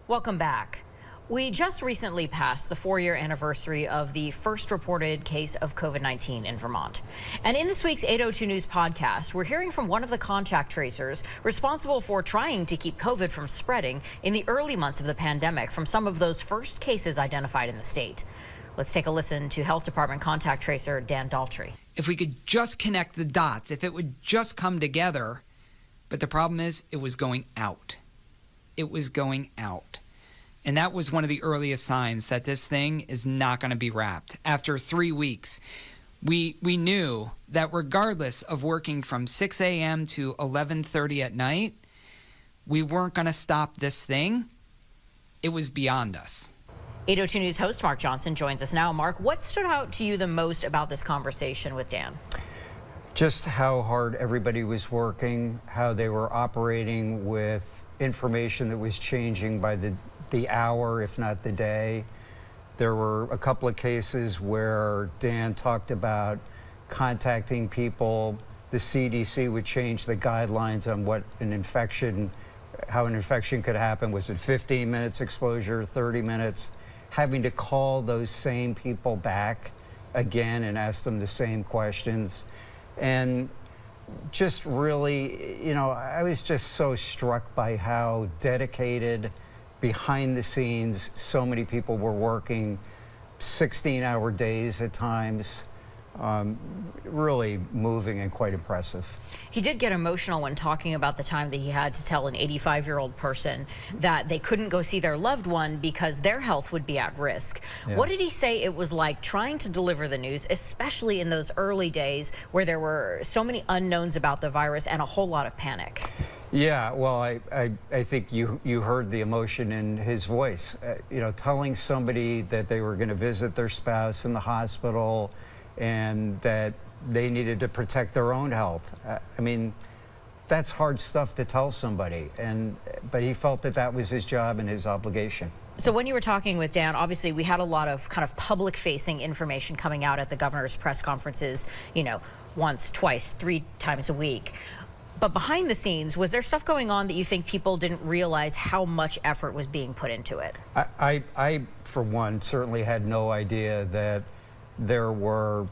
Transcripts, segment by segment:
Welcome back. We just recently passed the 4-year anniversary of the first reported case of COVID-19 in Vermont. And in this week's 802 News podcast, we're hearing from one of the contact tracers responsible for trying to keep COVID from spreading in the early months of the pandemic from some of those first cases identified in the state. Let's take a listen to Health Department contact tracer Dan Daltrey. If we could just connect the dots, if it would just come together, but the problem is it was going out. It was going out. And that was one of the earliest signs that this thing is not going to be wrapped. After 3 weeks, we knew that regardless of working from 6 a.m. to 11:30 at night, we weren't going to stop this thing. It was beyond us. 802 News host Mark Johnson joins us now. Mark, what stood out to you the most about this conversation with Dan? Just how hard everybody was working, how they were operating with information that was changing by the hour, if not the day. There were a couple of cases where Dan talked about contacting people. The CDC would change the guidelines on what an infection, how an infection could happen. Was it 15 minutes exposure, 30 minutes? Having to call those same people back again and ask them the same questions. And just really, you know, I was just so struck by how dedicated, behind the scenes, so many people were working 16-hour days at times. Really moving and quite impressive. He did get emotional when talking about the time that he had to tell an 85-year-old person that they couldn't go see their loved one because their health would be at risk. Yeah. What did he say it was like trying to deliver the news, especially in those early days where there were so many unknowns about the virus and a whole lot of panic? Yeah, well, I think you heard the emotion in his voice. You know, telling somebody that they were going to visit their spouse in the hospital and that they needed to protect their own health. I mean, that's hard stuff to tell somebody, but he felt that that was his job and his obligation. So when you were talking with Dan, obviously we had a lot of kind of public-facing information coming out at the governor's press conferences, you know, once, twice, 3 times a week. But behind the scenes, was there stuff going on that you think people didn't realize how much effort was being put into it? I for one, certainly had no idea that there were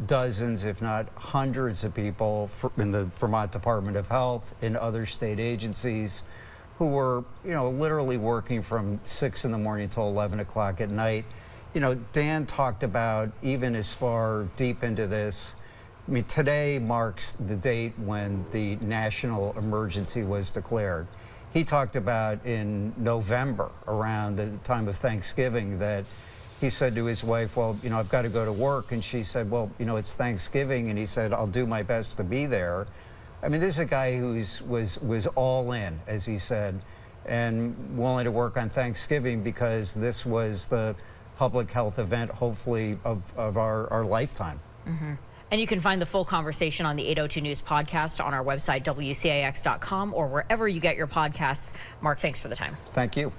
dozens, if not hundreds of people in the Vermont Department of Health, in other state agencies, who were, you know, literally working from 6 in the morning till 11 o'clock at night. You know, Dan talked about, even as far deep into this, I mean, today marks the date when the national emergency was declared. He talked about in November, around the time of Thanksgiving, that he said to his wife, well, you know, I've got to go to work. And she said, well, you know, it's Thanksgiving. And he said, I'll do my best to be there. I mean, this is a guy who was all in, as he said, and willing to work on Thanksgiving because this was the public health event, hopefully, of our lifetime. Mm-hmm. And you can find the full conversation on the 802 News podcast on our website, WCAX.com, or wherever you get your podcasts. Mark, thanks for the time. Thank you.